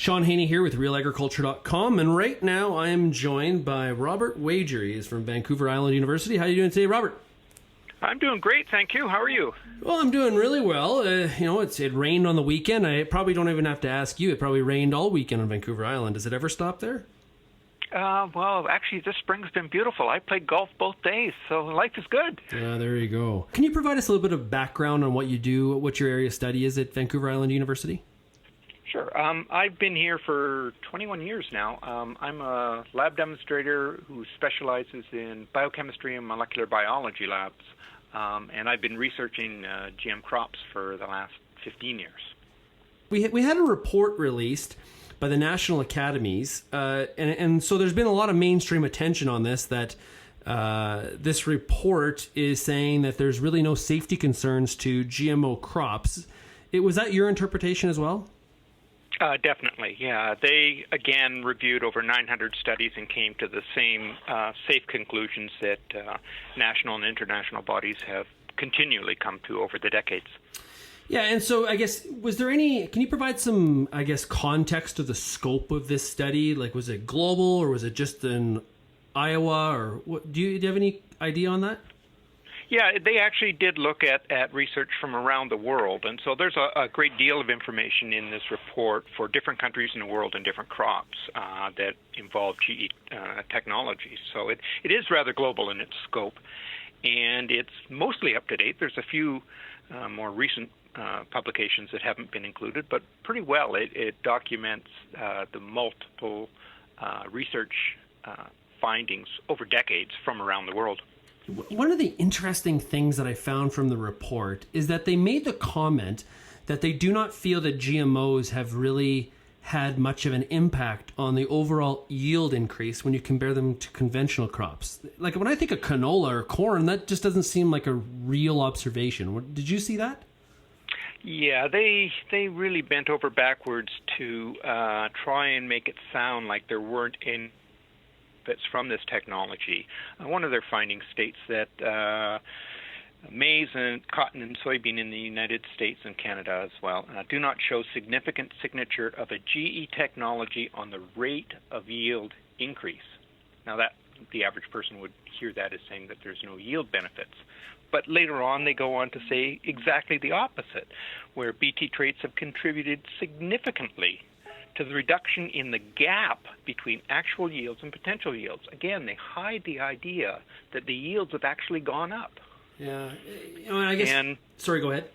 Sean Haney here with RealAgriculture.com, and right now I am joined by Robert Wager. He is from Vancouver Island University. How are you doing today, Robert? I'm doing great, thank you. How are you? Well, I'm doing really well. It rained on the weekend. I probably don't even have to ask you. It probably rained all weekend on Vancouver Island. Does it ever stop there? Well, actually, this spring's been beautiful. I played golf both days, so life is good. Yeah, there you go. Can you provide us a little bit of background on what you do, what your area of study is at Vancouver Island University? Sure. I've been here for 21 years now. I'm a lab demonstrator who specializes in biochemistry and molecular biology labs, and I've been researching GM crops for the last 15 years. We had a report released by the National Academies, and so there's been a lot of mainstream attention on this, that this report is saying that there's really no safety concerns to GMO crops. Was that your interpretation as well? Definitely, yeah. They, again, reviewed over 900 studies and came to the same safe conclusions that national and international bodies have continually come to over the decades. Yeah, and so I guess, can you provide some, context to the scope of this study? Like, was it global, or was it just in Iowa, or what? Do you have any idea on that? Yeah, they actually did look at research from around the world, and so there's a great deal of information in this report for different countries in the world and different crops that involve GE technology. So it is rather global in its scope, and it's mostly up to date. There's a few more recent publications that haven't been included, but pretty well it documents the multiple research findings over decades from around the world. One of the interesting things that I found from the report is that they made the comment that they do not feel that GMOs have really had much of an impact on the overall yield increase when you compare them to conventional crops. Like, when I think of canola or corn, that just doesn't seem like a real observation. Did you see that? Yeah, they really bent over backwards to try and make it sound like there weren't any benefits from this technology. One of their findings states that maize and cotton and soybean in the United States and Canada as well do not show significant signature of a GE technology on the rate of yield increase. Now, that the average person would hear that as saying that there's no yield benefits. But later on, they go on to say exactly the opposite, where BT traits have contributed significantly to the reduction in the gap between actual yields and potential yields. Again, they hide the idea that the yields have actually gone up. Yeah, I guess. Sorry, go ahead.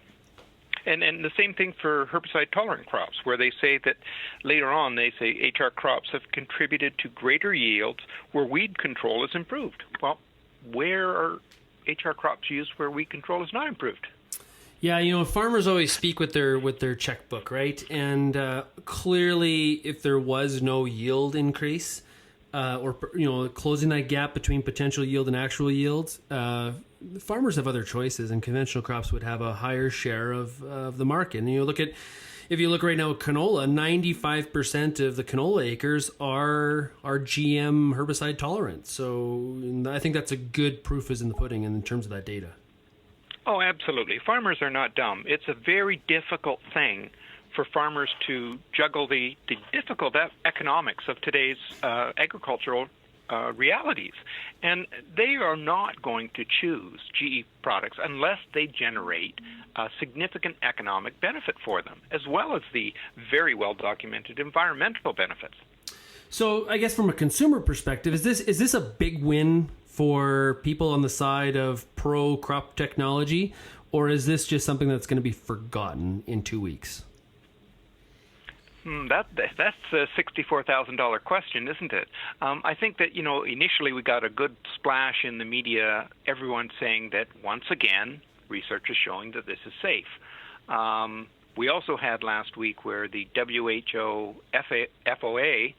And the same thing for herbicide-tolerant crops, where they say that later on, they say HR crops have contributed to greater yields where weed control is improved. Well, where are HR crops used where weed control is not improved? Yeah, farmers always speak with their checkbook, right? And clearly, if there was no yield increase, or closing that gap between potential yield and actual yields, farmers have other choices, and conventional crops would have a higher share of the market. And if you look right now at canola, 95% of the canola acres are GM herbicide tolerant. So I think that's a good proof is in the pudding in terms of that data. Oh, absolutely. Farmers are not dumb. It's a very difficult thing for farmers to juggle the difficult economics of today's agricultural realities. And they are not going to choose GE products unless they generate a significant economic benefit for them, as well as the very well-documented environmental benefits. So I guess from a consumer perspective, is this a big win for people on the side of pro-crop technology, or is this just something that's going to be forgotten in 2 weeks? That's a $64,000 question, isn't it? I think that, initially we got a good splash in the media, everyone saying that, once again, research is showing that this is safe. We also had last week where the WHO FOA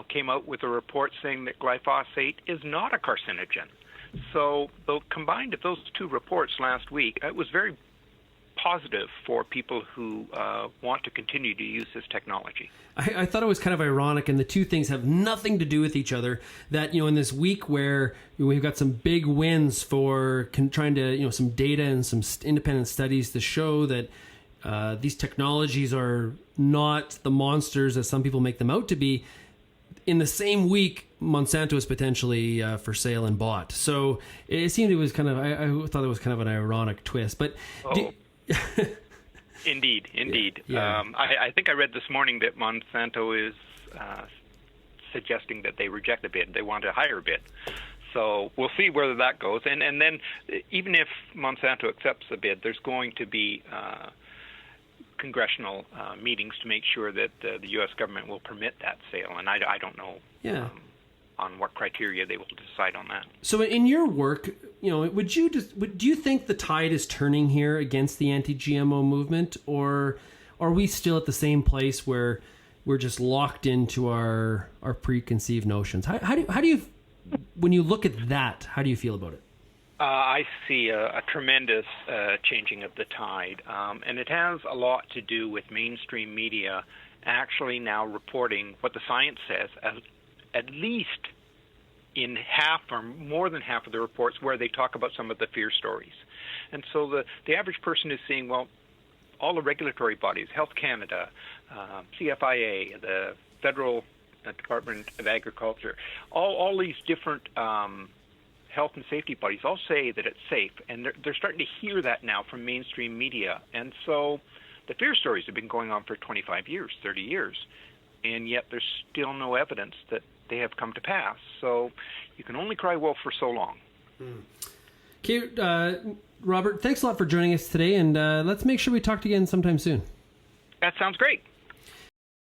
came out with a report saying that glyphosate is not a carcinogen. So combined with those two reports last week, it was very positive for people who want to continue to use this technology. I thought it was kind of ironic, and the two things have nothing to do with each other, that, in this week where we've got some big wins for trying to, some data and some independent studies to show that these technologies are not the monsters as some people make them out to be. In the same week, Monsanto is potentially for sale and bought. So it seemed it was kind of, I thought it was kind of an ironic twist. But Indeed. Yeah. I think I read this morning that Monsanto is suggesting that they reject the bid. They want a higher bid. So we'll see where that goes. And then even if Monsanto accepts the bid, there's going to be congressional meetings to make sure that the U.S. government will permit that sale. And I don't know on what criteria they will decide on that. So in your work, do you think the tide is turning here against the anti-GMO movement, or are we still at the same place where we're just locked into our preconceived notions? How do you, when you look at that, how do you feel about it? I see a tremendous changing of the tide, and it has a lot to do with mainstream media actually now reporting what the science says, at least in half or more than half of the reports where they talk about some of the fear stories. And so the average person is seeing, well, all the regulatory bodies, Health Canada, CFIA, the Federal Department of Agriculture, all these different health and safety bodies all say that it's safe, and they're starting to hear that now from mainstream media. And so the fear stories have been going on for 25 years, 30 years, and yet there's still no evidence that they have come to pass. So you can only cry wolf for so long. Okay, Robert, thanks a lot for joining us today, and let's make sure we talk again sometime soon. That sounds great.